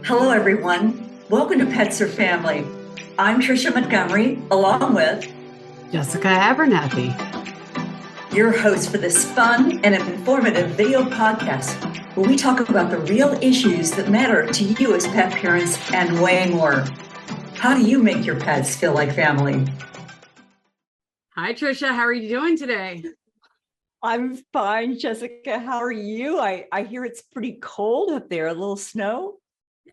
Hello, everyone. Welcome to Pets or Family. I'm Tricia Montgomery, along with Jessica Abernathy, your host for this fun and informative video podcast, where we talk about the real issues that matter to you as pet parents and way more. How do you make your pets feel like family? Hi, Tricia. How are you doing today? I'm fine, Jessica. How are you? I hear it's pretty cold up there, a little snow.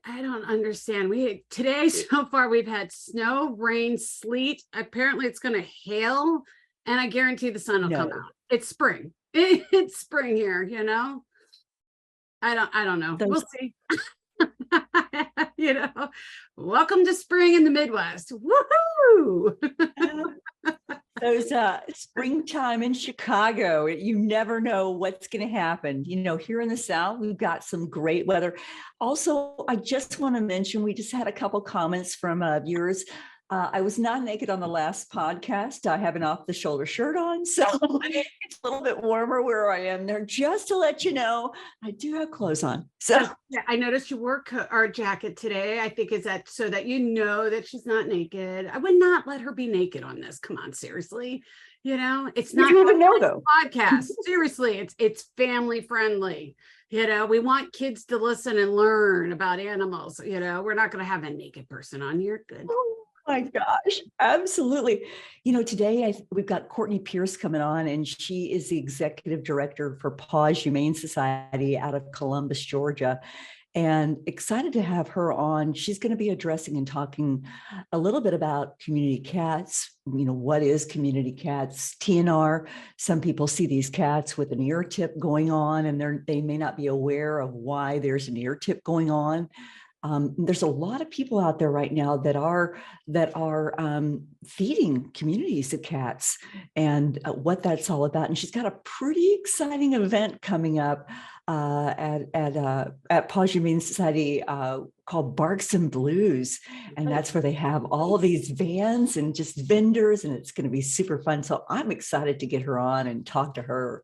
I don't understand. Today so far we've had snow, rain, sleet. Apparently it's going to hail, and I guarantee the sun will come out. It's spring. It's spring here, you know. I don't know. We'll see. Welcome to spring in the Midwest. Woohoo! Those springtime in Chicago, you never know what's going to happen. You know, here in the South, we've got some great weather. Also, I just want to mention, we just had a couple comments from viewers. I was not naked on the last podcast. I have an off-the-shoulder shirt on, so it's a little bit warmer where I am there. Just to let you know, I do have clothes on. So yeah, I noticed you wore our jacket today. I think is that so that you know that she's not naked. I would not let her be naked on this. Come on, seriously. You know, it's not a podcast. Seriously, it's family friendly. You know, we want kids to listen and learn about animals. You know, we're not going to have a naked person on here. Good. My gosh, absolutely. You know, today we've got Courtney Pierce coming on, and she is the executive director for Paws Humane Society out of Columbus, Georgia. And excited to have her on. She's going to be addressing and talking a little bit about community cats. You know, what is community cats? TNR. Some people see these cats with an ear tip going on, and they may not be aware of why there's an ear tip going on. There's a lot of people out there right now that are feeding communities of cats, and what that's all about. And she's got a pretty exciting event coming up at Paws Humane Society called Barks and Blues, and that's where they have all of these vans and just vendors, and it's going to be super fun. So I'm excited to get her on and talk to her.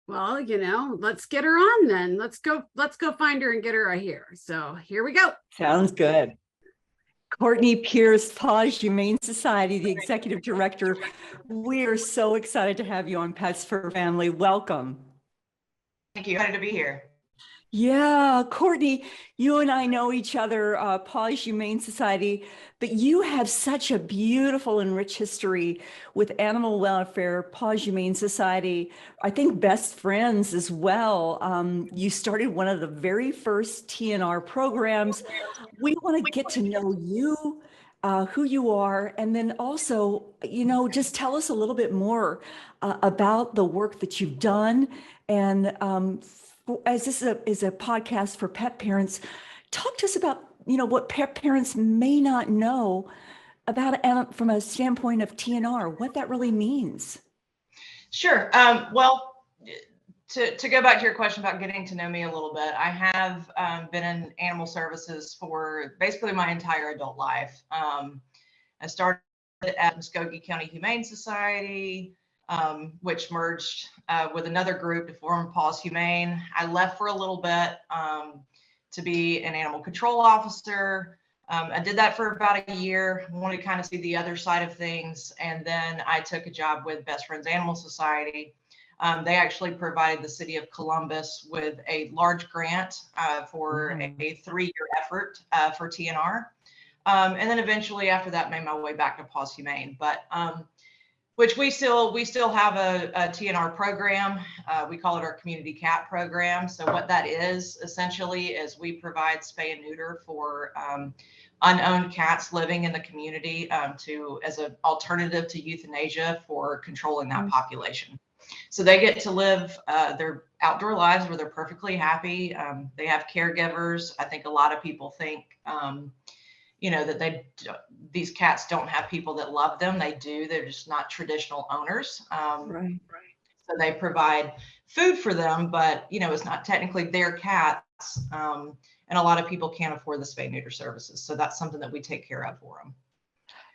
Well, you know, let's get her on then. Let's go find her and get her here. So here we go. Sounds good. Courtney Pierce, Paws Humane Society, the executive director. We are so excited to have you on Pets for Family. Welcome. Thank you. Excited to be here. Yeah, Courtney, you and I know each other, Paws Humane Society, but you have such a beautiful and rich history with animal welfare, Paws Humane Society, I think best friends as well. You started one of the very first TNR programs. We want to get to know you, who you are, and then also, you know, just tell us a little bit more about the work that you've done. And as this is a podcast for pet parents, talk to us about, you know, what pet parents may not know about from a standpoint of TNR, what that really means. Sure. Well, to go back to your question about getting to know me a little bit, I have been in animal services for basically my entire adult life. I started at Muskogee County Humane Society, which merged with another group to form Paws Humane. I left for a little bit to be an animal control officer. I did that for about a year, wanted to kind of see the other side of things. And then I took a job with Best Friends Animal Society. They actually provided the city of Columbus with a large grant for a 3-year effort for TNR. And then eventually after that, made my way back to Paws Humane. But which we still have a TNR program. We call it our community cat program. So what that is essentially is we provide spay and neuter for unowned cats living in the community as an alternative to euthanasia for controlling that population. So they get to live their outdoor lives where they're perfectly happy. They have caregivers. I think a lot of people think you know, that these cats don't have people that love them. They do. They're just not traditional owners. Right. So they provide food for them, but, you know, it's not technically their cats. And a lot of people can't afford the spay neuter services. So that's something that we take care of for them.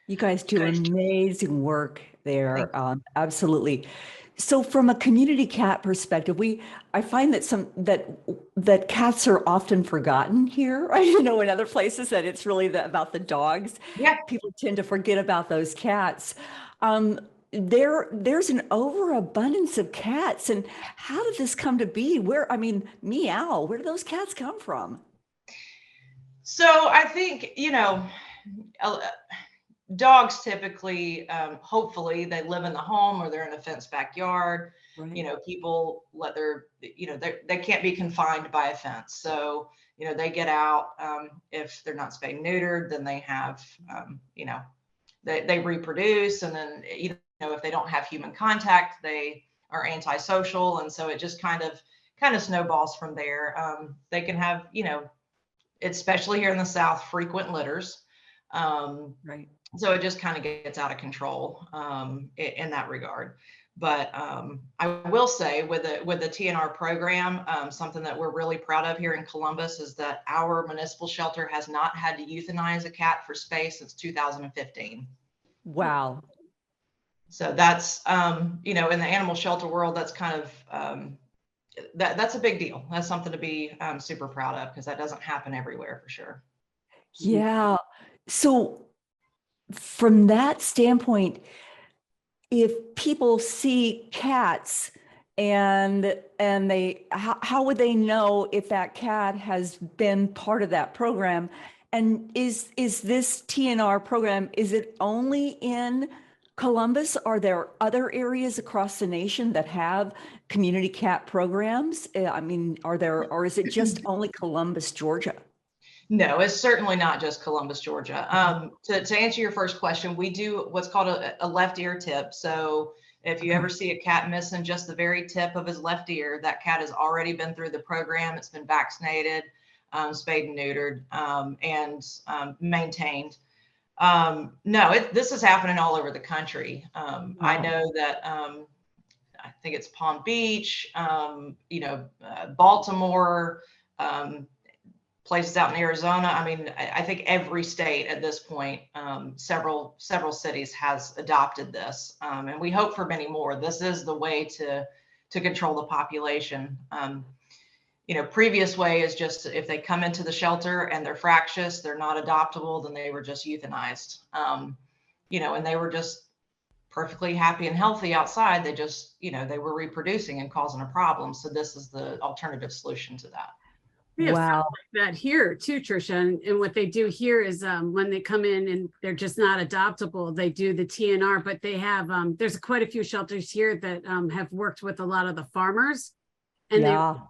You guys do amazing work there. Absolutely. So from a community cat perspective, I find that cats are often forgotten here. Right? In other places that it's really about the dogs. Yeah. People tend to forget about those cats. There's an overabundance of cats, and how did this come to be? Meow, where do those cats come from? So I think, dogs typically, hopefully they live in the home or they're in a fenced backyard. Right. People let they can't be confined by a fence. So, they get out. If they're not spayed and neutered, then they have, they reproduce. And then, if they don't have human contact, they are antisocial. And so it just kind of snowballs from there. They can have, especially here in the South, frequent litters. Right. So it just kind of gets out of control in that regard. But I will say with the TNR program, something that we're really proud of here in Columbus is that our municipal shelter has not had to euthanize a cat for spay since 2015. Wow. So that's, in the animal shelter world, that's kind of, that's a big deal. That's something to be super proud of, because that doesn't happen everywhere for sure. Yeah. So from that standpoint, if people see cats and how would they know if that cat has been part of that program? And is this TNR program, is it only in Columbus? Are there other areas across the nation that have community cat programs? Or is it just only Columbus, Georgia? No, it's certainly not just Columbus, Georgia. To answer your first question, we do what's called a left ear tip. So if you ever see a cat missing just the very tip of his left ear, that cat has already been through the program. It's been vaccinated, spayed and neutered, and maintained. No, this is happening all over the country. I know that I think it's Palm Beach, Baltimore, places out in Arizona. I think every state at this point, several cities has adopted this, and we hope for many more. This is the way to control the population. Previous way is just if they come into the shelter and they're fractious, they're not adoptable, then they were just euthanized. And they were just perfectly happy and healthy outside. They just, they were reproducing and causing a problem. So this is the alternative solution to that. We have Wow. like that here too, Trisha. And what they do here is when they come in and they're just not adoptable, they do the TNR, but they have, there's quite a few shelters here that have worked with a lot of the farmers, and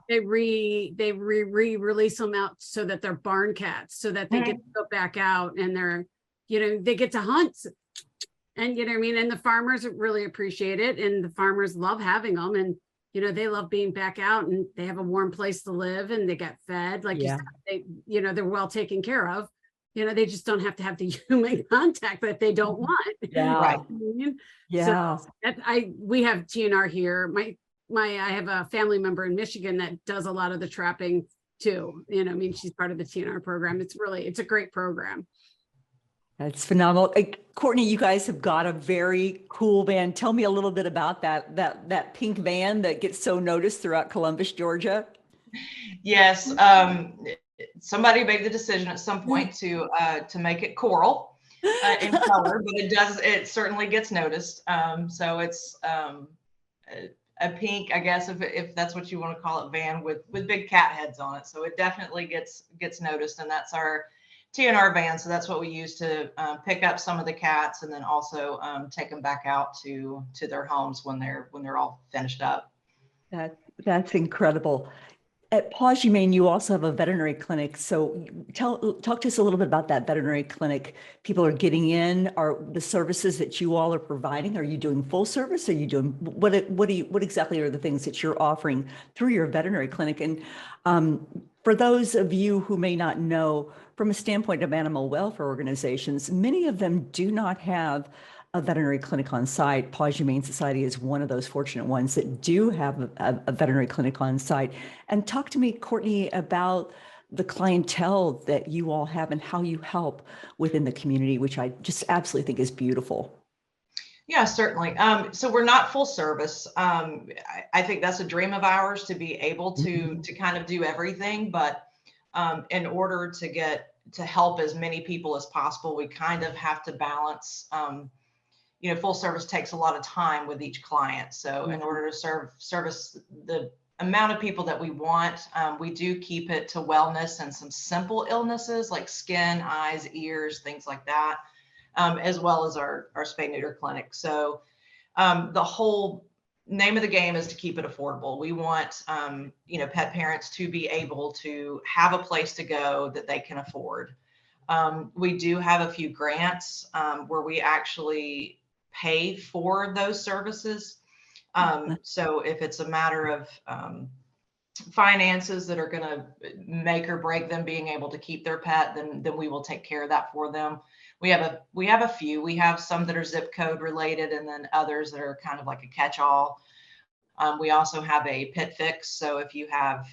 they release them out so that they're barn cats, so that they get to go back out and they're, they get to hunt. And and the farmers really appreciate it, and the farmers love having them, and they love being back out, and they have a warm place to live, and they get fed, like you said, they're well taken care of. They just don't have to have the human contact that they don't want. Yeah. Right. Yeah. So we have TNR here. I have a family member in Michigan that does a lot of the trapping too. She's part of the TNR program. It's a great program. That's phenomenal. Courtney, you guys have got a very cool van. Tell me a little bit about that pink van that gets so noticed throughout Columbus, Georgia. Yes. Somebody made the decision at some point to make it coral in color, but it certainly gets noticed. So it's a pink, I guess, if that's what you want to call it, van with big cat heads on it. So it definitely gets noticed, and that's our TNR van. So that's what we use to pick up some of the cats, and then also take them back out to their homes when they're all finished up. That's incredible. At Paws Humane, you also have a veterinary clinic. So talk to us a little bit about that veterinary clinic. People are getting in. Are the services that you all are providing? Are you doing full service? Are you doing what exactly are the things that you're offering through your veterinary clinic? And for those of you who may not know, from a standpoint of animal welfare organizations, many of them do not have a veterinary clinic on site. Paws Humane Society is one of those fortunate ones that do have a veterinary clinic on site. And talk to me, Courtney, about the clientele that you all have and how you help within the community, which I just absolutely think is beautiful. Yeah, certainly. So we're not full service. I think that's a dream of ours to be able to kind of do everything, but in order to help as many people as possible, we kind of have to balance. Full service takes a lot of time with each client. So in order to service the amount of people that we want, we do keep it to wellness and some simple illnesses like skin, eyes, ears, things like that. As well as our spay neuter clinic. So the whole name of the game is to keep it affordable. We want pet parents to be able to have a place to go that they can afford. We do have a few grants where we actually pay for those services. So if it's a matter of finances that are going to make or break them being able to keep their pet, then we will take care of that for them. We have a few. We have some that are zip code related, and then others that are kind of like a catch-all. We also have a pit fix. So if you have,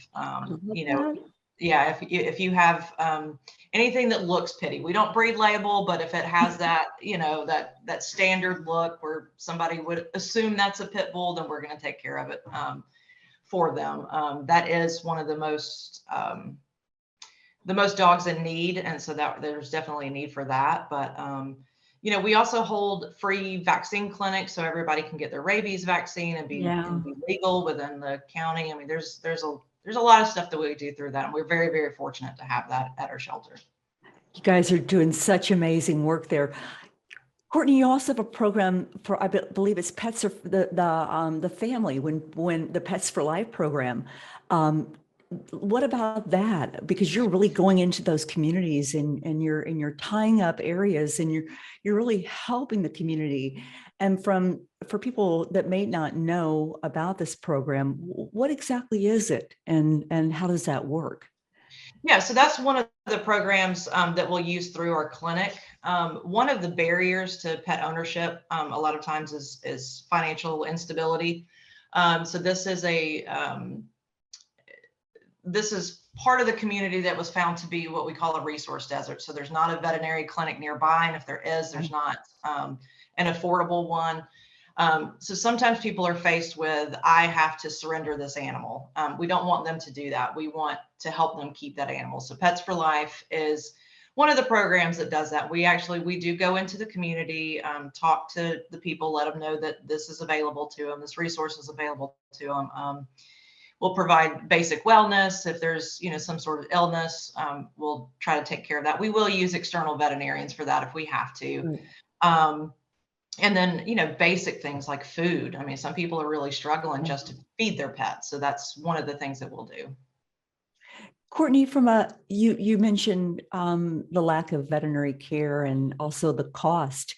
if you have anything that looks pitty, we don't breed label, but if it has that, that standard look where somebody would assume that's a pit bull, then we're going to take care of it for them. That is one of the most dogs in need, and so that there's definitely a need for that. But we also hold free vaccine clinics, so everybody can get their rabies vaccine and be legal within the county. I mean, there's a lot of stuff that we do through that, and we're very, very fortunate to have that at our shelter. You guys are doing such amazing work there. Courtney, you also have a program for, I believe it's Pets for the family, when the Pets for Life program. What about that? Because you're really going into those communities and you're tying up areas, and you're really helping the community. And for people that may not know about this program, what exactly is it, and how does that work? Yeah, so that's one of the programs that we'll use through our clinic. One of the barriers to pet ownership a lot of times is financial instability. So this is part of the community that was found to be what we call a resource desert. So there's not a veterinary clinic nearby, and if there is, there's not an affordable one. So sometimes people are faced with, I have to surrender this animal. We don't want them to do that. We want to help them keep that animal. So Pets for Life is one of the programs that does that. We do go into the community, talk to the people, let them know that this is available to them, this resource is available to them. We'll provide basic wellness. If there's, some sort of illness, we'll try to take care of that. We will use external veterinarians for that if we have to. And then, basic things like food. I mean, some people are really struggling just to feed their pets. So that's one of the things that we'll do. Courtney, you mentioned the lack of veterinary care and also the cost.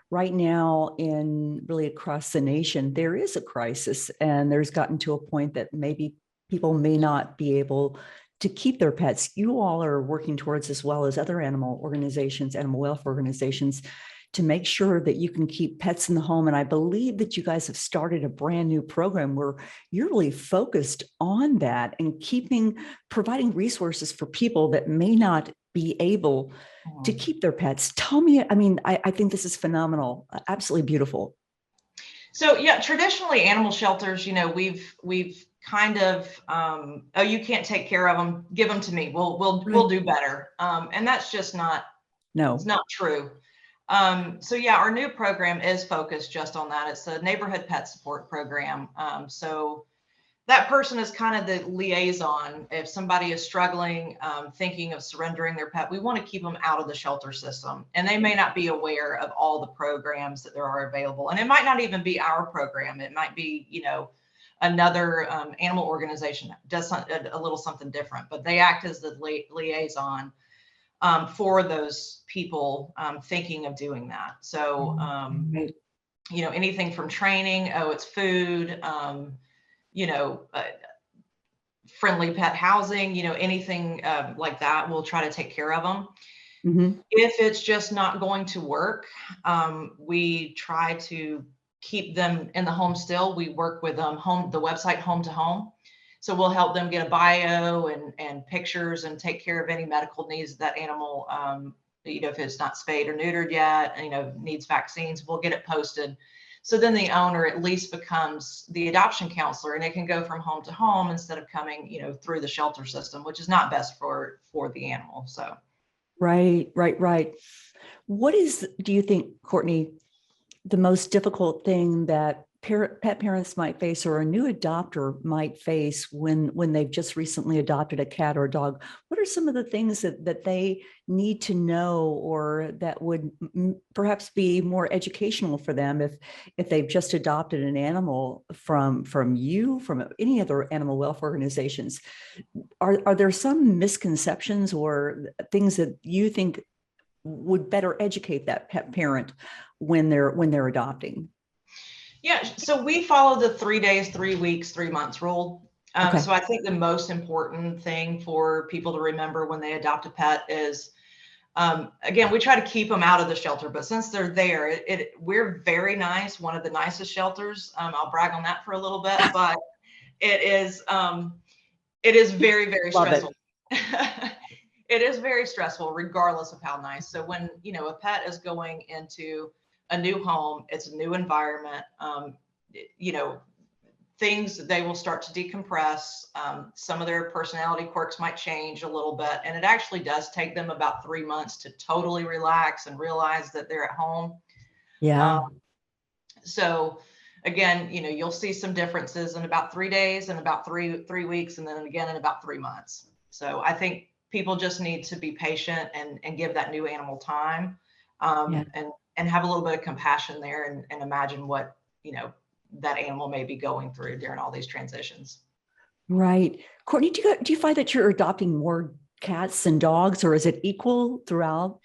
Right now, really across the nation, there is a crisis, and there's gotten to a point that maybe people may not be able to keep their pets. You all are working towards, as well as other animal welfare organizations, to make sure that you can keep pets in the home. And I believe that you guys have started a brand new program where you're really focused on that and providing resources for people that may not be able to keep their pets. Tell me, I think this is phenomenal, absolutely beautiful. So yeah, traditionally animal shelters, we've kind of, oh, you can't take care of them, give them to me. We'll do better. And that's just it's not true. So yeah, our new program is focused just on that. It's a neighborhood pet support program. So that person is kind of the liaison. If somebody is struggling, thinking of surrendering their pet, we want to keep them out of the shelter system. And they may not be aware of all the programs that there are available. And it might not even be our program. It might be, another animal organization that does a little something different, but they act as the liaison for those people thinking of doing that. So, anything from training, it's food, friendly pet housing, anything like that, we'll try to take care of them. If it's just not going to work, we try to keep them in the home still. We work with the website Home to Home. So we'll help them get a bio and pictures and take care of any medical needs of that animal. If it's not spayed or neutered yet, needs vaccines, we'll get it posted. So then the owner at least becomes the adoption counselor, and it can go from home to home instead of coming, through the shelter system, which is not best for the animal. So. Right. What do you think, Courtney, the most difficult thing that pet parents might face, or a new adopter might face when they've just recently adopted a cat or a dog? What are some of the things that they need to know, or that would perhaps be more educational for them if they've just adopted an animal from you, from any other animal welfare organizations? Are there some misconceptions or things that you think would better educate that pet parent when they're adopting? Yeah, so we follow the 3 days, 3 weeks, 3 months rule. Okay. So I think the most important thing for people to remember when they adopt a pet is, again, we try to keep them out of the shelter, but since they're there, we're very nice, one of the nicest shelters. I'll brag on that for a little bit, but it is very, very stressful. It is very stressful, regardless of how nice. So when, a pet is going into a new home, it's a new environment, things, they will start to decompress. Some of their personality quirks might change a little bit. And it actually does take them about 3 months to totally relax and realize that they're at home. Yeah. So again, you'll see some differences in about 3 days and about three weeks, and then again in about 3 months. So I think people just need to be patient and give that new animal time, and have a little bit of compassion there, and imagine what, that animal may be going through during all these transitions. Right. Courtney, do you find that you're adopting more cats and dogs, or is it equal throughout?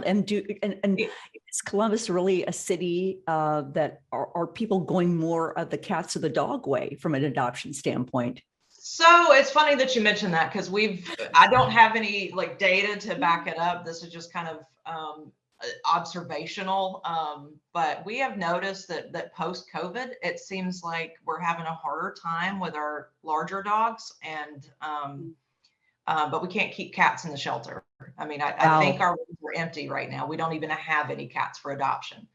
And is Columbus really a city that are people going more of the cats or the dog way from an adoption standpoint? So it's funny that you mentioned that, because I don't have any data to back it up. This is just kind of observational. But we have noticed that post-COVID, it seems like we're having a harder time with our larger dogs, and but we can't keep cats in the shelter. I mean, I think our rooms are empty right now. We don't even have any cats for adoption.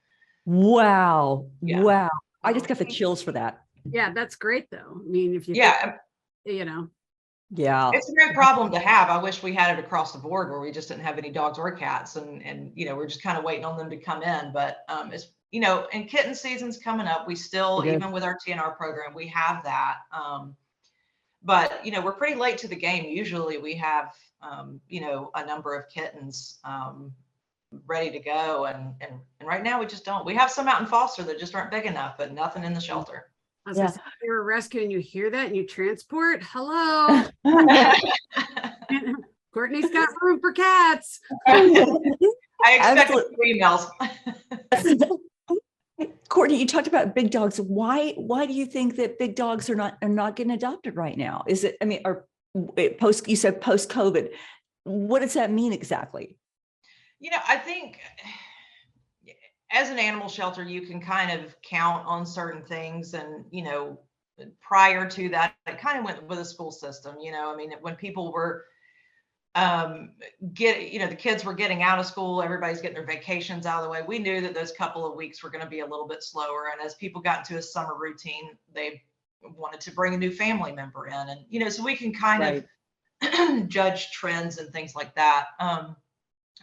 Wow. Yeah. Wow. I just got the chills for that. Yeah, that's great though. I mean, if you Yeah. Yeah, it's a great problem to have. I wish we had it across the board where we just didn't have any dogs or cats, and we're just kind of waiting on them to come in. But it's and kitten season's coming up. We still, even with our TNR program, we have that. But we're pretty late to the game. Usually we have a number of kittens ready to go, and right now we just don't. We have some out in foster that just aren't big enough, but nothing in the shelter. As I said, you were rescuing, you hear that and you transport. Hello. Courtney's got room for cats. I expect females. Courtney, you talked about big dogs. Why do you think that big dogs are not getting adopted right now? Is it, you said post-COVID. What does that mean exactly? I think as an animal shelter, you can kind of count on certain things. And, prior to that, it kind of went with the school system. When people were the kids were getting out of school, everybody's getting their vacations out of the way. We knew that those couple of weeks were going to be a little bit slower. And as people got into a summer routine, they wanted to bring a new family member in. And, so we can kind of judge trends and things like that.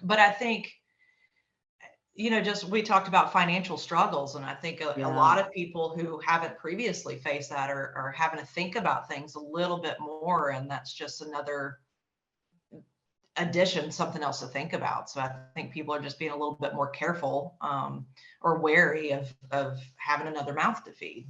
But I think, we talked about financial struggles, and I think a lot of people who haven't previously faced that are having to think about things a little bit more, and that's just another addition, something else to think about. So I think people are just being a little bit more careful or wary of having another mouth to feed.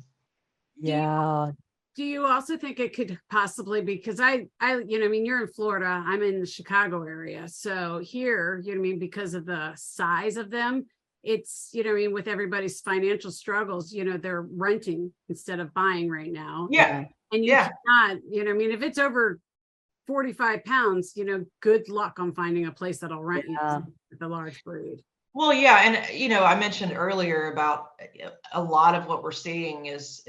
Yeah. Do you also think it could possibly be, because you're in Florida, I'm in the Chicago area. So here, because of the size of them, it's, with everybody's financial struggles, they're renting instead of buying right now. Yeah. And you cannot, if it's over 45 pounds, good luck on finding a place that'll rent you the large breed. Well, yeah. And, I mentioned earlier about a lot of what we're seeing is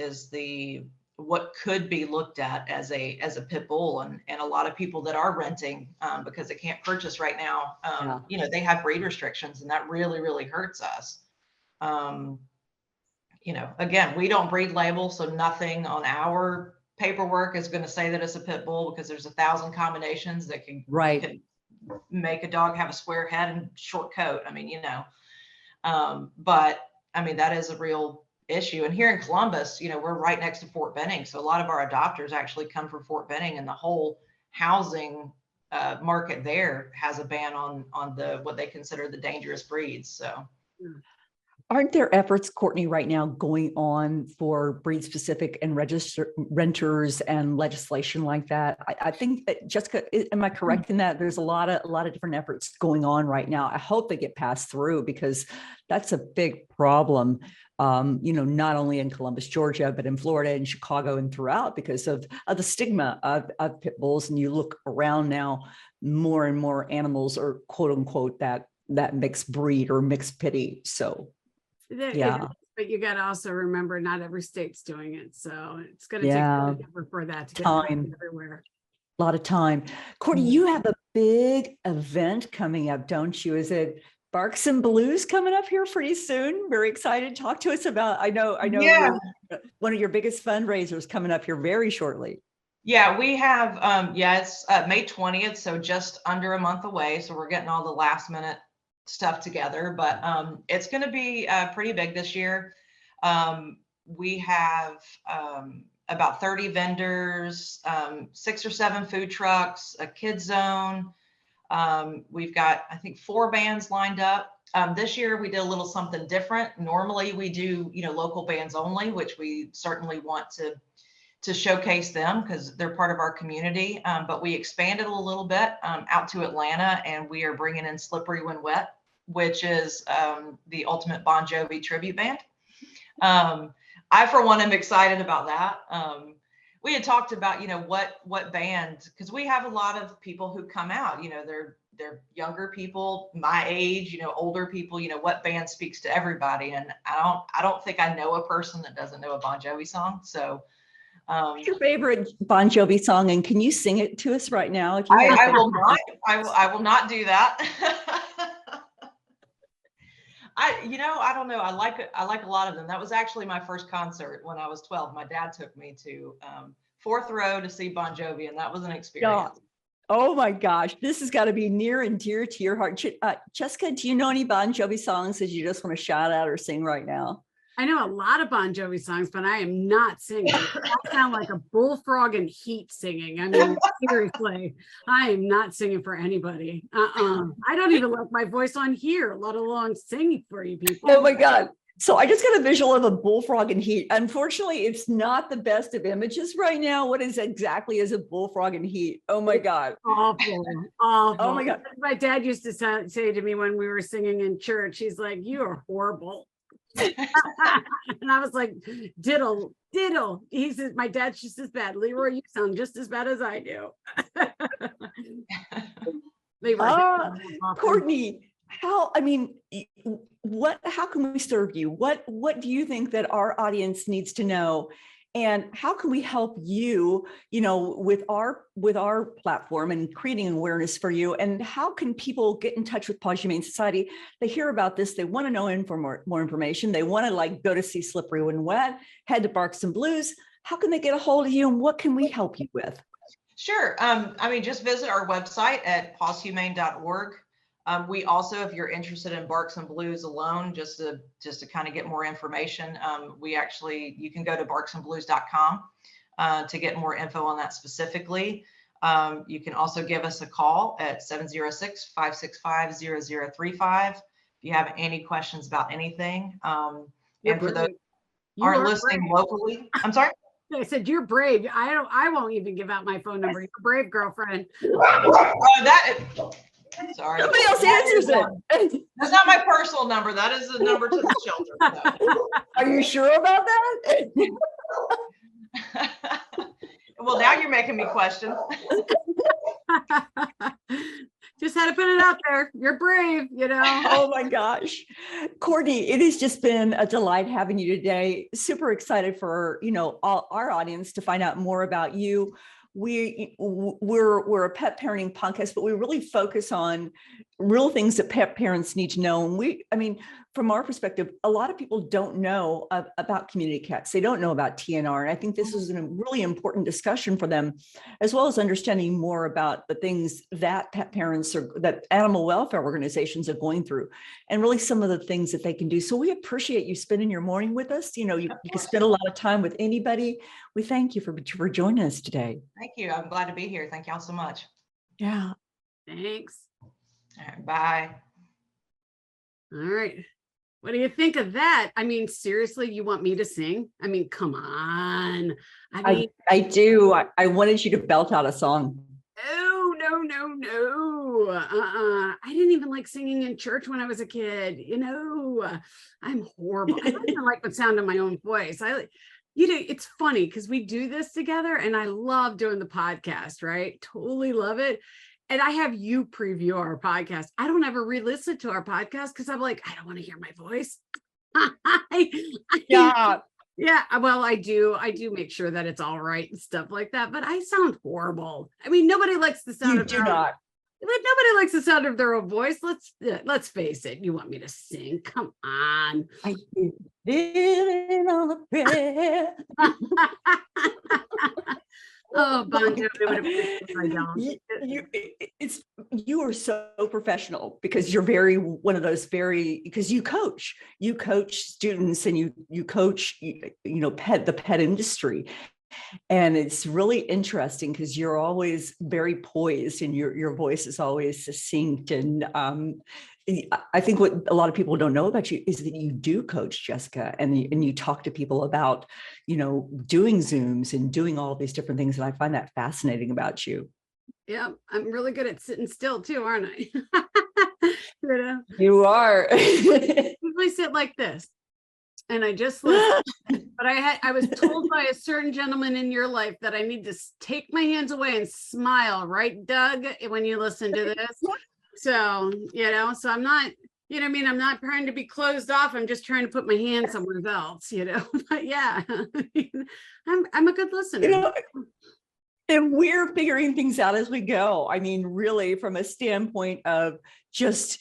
what could be looked at as a pit bull, and a lot of people that are renting because they can't purchase right now, they have breed restrictions, and that really, really hurts us. again, we don't breed label, so nothing on our paperwork is going to say that it's a pit bull, because there's 1,000 combinations that can make a dog have a square head and short coat. I mean, but I mean, that is a real issue. And here in Columbus, we're right next to Fort Benning. So a lot of our adopters actually come from Fort Benning, and the whole housing market there has a ban on what they consider the dangerous breeds. So aren't there efforts, Courtney, right now going on for breed specific and register renters and legislation like that? I think that, Jessica, am I correct in that there's a lot of different efforts going on right now? I hope they get passed through, because that's a big problem. Not only in Columbus, Georgia, but in Florida and Chicago and throughout, because of the stigma of pit bulls. And you look around now, more and more animals are quote unquote that mixed breed or mixed pitty. So yeah. But you got to also remember, not every state's doing it. So it's going to take a effort for that to get time everywhere. A lot of time. Courtney, you have a big event coming up, don't you? Is it Barks and Blues coming up here pretty soon? Very excited. Talk to us about, I know one of your biggest fundraisers coming up here very shortly. Yeah, we have, it's May 20th. So just under a month away. So we're getting all the last minute stuff together, but it's going to be pretty big this year. We have about 30 vendors, 6 or 7 food trucks, a kids zone. We've got, I think, 4 bands lined up. This year we did a little something different. Normally we do, local bands only, which we certainly want to showcase them because they're part of our community. But we expanded a little bit out to Atlanta, and we are bringing in Slippery When Wet, which is the ultimate Bon Jovi tribute band. I, for one, am excited about that. We had talked about, what band, because we have a lot of people who come out, they're younger people, my age, older people, what band speaks to everybody. And I don't think I know a person that doesn't know a Bon Jovi song. So what's your favorite Bon Jovi song, and can you sing it to us right now? If I will not. I will not do that. I don't know. I like a lot of them. That was actually my first concert when I was 12. My dad took me to 4th row to see Bon Jovi, and that was an experience. Oh my gosh, this has got to be near and dear to your heart. Jessica, do you know any Bon Jovi songs that you just want to shout out or sing right now? I know a lot of Bon Jovi songs, but I am not singing. I sound like a bullfrog in heat singing. I mean, seriously, I am not singing for anybody. I don't even like my voice on here, let alone singing for you people. Oh my God. So I just got a visual of a bullfrog in heat. Unfortunately, it's not the best of images right now. What is exactly is a bullfrog in heat? Oh my God. Awful. Awful. Oh my God. My dad used to say to me when we were singing in church, he's like, "You are horrible." And I was like, diddle. He says, "My dad's just as bad. Leroy, you sound just as bad as I do." Courtney, how can we serve you? What do you think that our audience needs to know? And how can we help you, with our platform and creating awareness for you? And how can people get in touch with Paws Humane Society? They hear about this. They want to know more information. They want to go to see Slippery When Wet, head to Barks and Blues. How can they get a hold of you, and what can we help you with? Sure. Just visit our website at pawshumane.org. We also, if you're interested in Barks and Blues alone, just to kind of get more information, you can go to barksandblues.com to get more info on that specifically. You can also give us a call at 706-565-0035 if you have any questions about anything. And for those who aren't listening locally, I'm sorry? I said, "You're brave. I won't even give out my phone number. You're a brave girlfriend." Sorry. Somebody else answers it. That's not my personal number. That is the number to the shelter. No. Are you sure about that? Well, now you're making me question. Just had to put it out there. You're brave, Oh my gosh. Courtney, it has just been a delight having you today. Super excited for, all our audience to find out more about you. We're a pet parenting podcast, but we really focus on real things that pet parents need to know. And from our perspective, a lot of people don't know about community cats. They don't know about TNR. And I think this is a really important discussion for them, as well as understanding more about the things that pet parents or that animal welfare organizations are going through, and really some of the things that they can do. So we appreciate you spending your morning with us. You can spend a lot of time with anybody. We thank you for joining us today. Thank you. I'm glad to be here. Thank y'all so much. Yeah. Thanks. All right, bye. All right. What do you think of that? I mean, seriously, you want me to sing? I mean, come on. I do. I wanted you to belt out a song. No. I didn't even like singing in church when I was a kid. I'm horrible. I don't even like the sound of my own voice. It's funny because we do this together and I love doing the podcast, right? Totally love it. And I have you preview our podcast. I don't ever re-listen to our podcast because I'm like, I don't want to hear my voice. Yeah. Yeah. Well, I do make sure that it's all right and stuff like that. But I sound horrible. I mean, nobody likes the sound You of do not. Nobody likes the sound of their own voice. Let's face it. You want me to sing? Come on. I living on a prayer. Oh, Bon Jovi would have you are so professional because you're because you coach students and you coach the pet industry. And it's really interesting because you're always very poised and your voice is always succinct. And I think what a lot of people don't know about you is that you do coach, Jessica, and you talk to people about, doing Zooms and doing all these different things. And I find that fascinating about you. Yeah, I'm really good at sitting still too, aren't I? You are. I usually sit like this. And I just listened, but I was told by a certain gentleman in your life that I need to take my hands away and smile, right, Doug, when you listen to this. So, so I'm not, I'm not trying to be closed off. I'm just trying to put my hand somewhere else, but yeah, I'm a good listener. And we're figuring things out as we go. I mean, really, from a standpoint of just,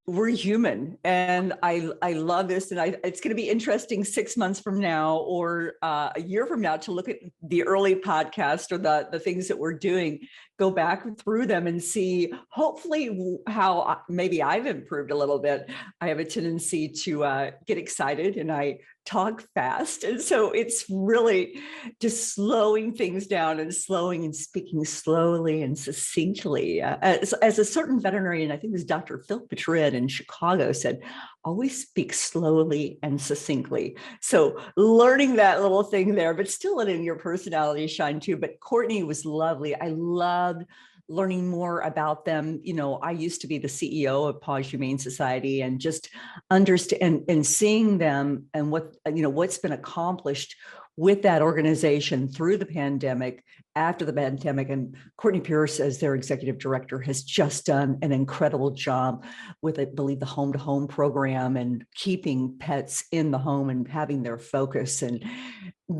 we're human, and I love this, and it's going to be interesting 6 months from now or a year from now to look at the early podcast or the things that we're doing, go back through them and see hopefully how maybe I've improved a little bit. I have a tendency to get excited and I talk fast, and so it's really just slowing things down and speaking slowly and succinctly. As a certain veterinarian, I think it was Dr. Phil Petrid in Chicago, said, always speak slowly and succinctly. So learning that little thing there, but still letting your personality shine too. But Courtney was lovely. I loved learning more about them. I used to be the CEO of Paws Humane Society, and just understand and seeing them and what's been accomplished with that organization through the pandemic, after the pandemic. And Courtney Pierce, as their executive director, has just done an incredible job with, I believe, the home to home program and keeping pets in the home and having their focus. And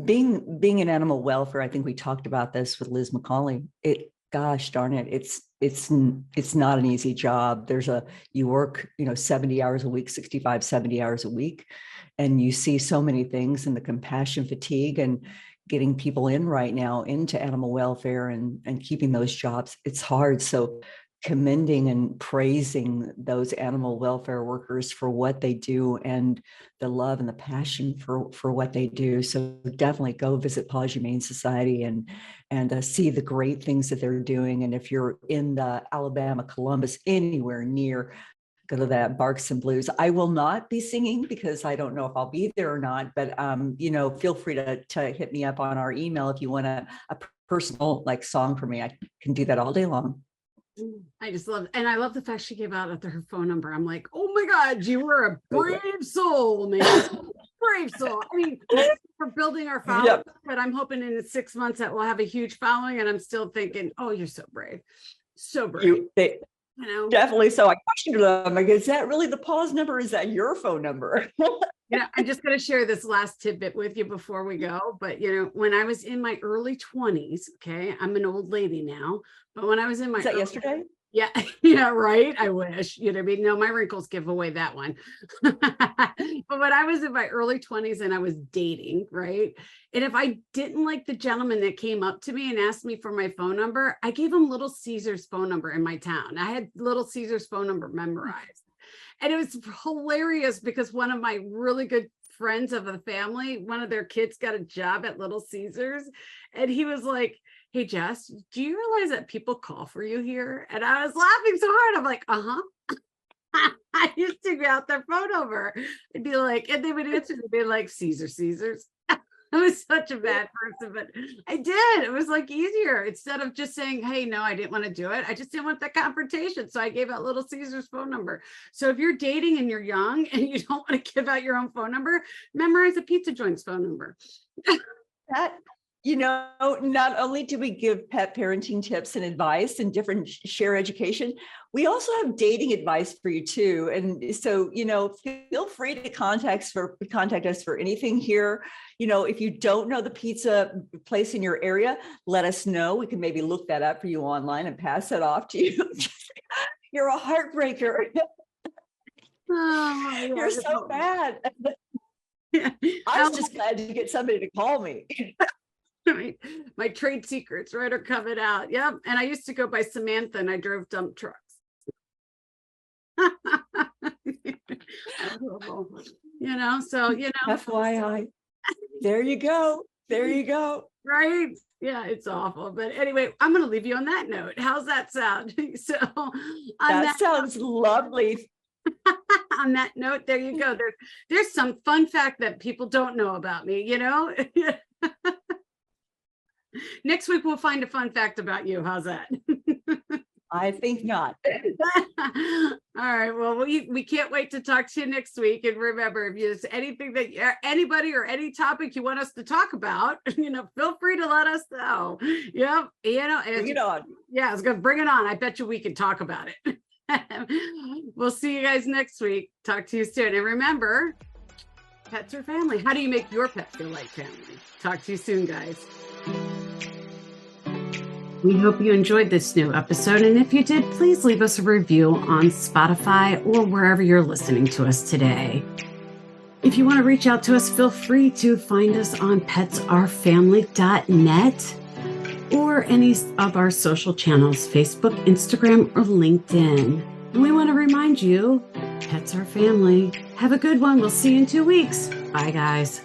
being in animal welfare, I think we talked about this with Liz McCauley. Gosh darn it, it's not an easy job. You work 70 hours a week, 65, 70 hours a week, and you see so many things, and the compassion fatigue and getting people in right now into animal welfare and keeping those jobs, it's hard. So commending and praising those animal welfare workers for what they do and the love and the passion for what they do. So definitely go visit Paws Humane Society and see the great things that they're doing. And if you're in the Alabama, Columbus, anywhere near, go to that Barks and Blues. I will not be singing because I don't know if I'll be there or not, but feel free to hit me up on our email if you want a personal song for me. I can do that all day long. I just love, and I love the fact she gave out her phone number. I'm like, oh my God, you were a brave soul, man. Brave soul. I mean, we're building our following, yep. But I'm hoping in 6 months that we'll have a huge following. And I'm still thinking, oh, you're so brave. So brave. Definitely. So I questioned them. Like, is that really the Paws number? Is that your phone number? I'm just going to share this last tidbit with you before we go. But, when I was in my early 20s, okay, I'm an old lady now, but when I was in my... Was that yesterday? Yeah, yeah, right. I wish, you know what I mean? No, my wrinkles give away that one. But when I was in my early 20s and I was dating, right? And if I didn't like the gentleman that came up to me and asked me for my phone number, I gave him Little Caesar's phone number in my town. I had Little Caesar's phone number memorized. And it was hilarious because one of my really good friends of the family, one of their kids got a job at Little Caesars. And he was like, hey, Jess, do you realize that people call for you here? And I was laughing so hard. I'm like, uh-huh. I used to get out their phone number and be like, and they would answer, they'd be like, Caesar's. I was such a bad person, but I did. It was like easier instead of just saying, hey, no, I didn't want to do it. I just didn't want that confrontation. So I gave out Little Caesar's phone number. So if you're dating and you're young and you don't want to give out your own phone number, memorize a pizza joint's phone number. That, you know, not only do we give pet parenting tips and advice and different share education, we also have dating advice for you too. And so, you know, feel free to contact us for anything here. You know, if you don't know the pizza place in your area, let us know. We can maybe look that up for you online and pass it off to you. You're a heartbreaker. Oh, yeah. You're so bad. Yeah. I was just glad to get somebody to call me. My trade secrets, right, are coming out. Yep. And I used to go by Samantha and I drove dump trucks. You know, so, you know. FYI. There you go. There you go. Right. Yeah, it's awful. But anyway, I'm going to leave you on that note. How's that sound? So that sounds lovely. On that note, there you go. There's some fun fact that people don't know about me, you know? Next week, we'll find a fun fact about you. How's that? I think not. All right. Well, we can't wait to talk to you next week. And remember, if there's anything that anybody or any topic you want us to talk about, you know, feel free to let us know. Yep. You know, bring it on. Yeah, I was going to bring it on. I bet you we can talk about it. We'll see you guys next week. Talk to you soon. And remember, pets are family. How do you make your pet feel like family? Talk to you soon, guys. We hope you enjoyed this new episode. And if you did, please leave us a review on Spotify or wherever you're listening to us today. If you want to reach out to us, feel free to find us on petsourfamily.net or any of our social channels, Facebook, Instagram, or LinkedIn. And we want to remind you, pets are family. Have a good one. We'll see you in 2 weeks. Bye, guys.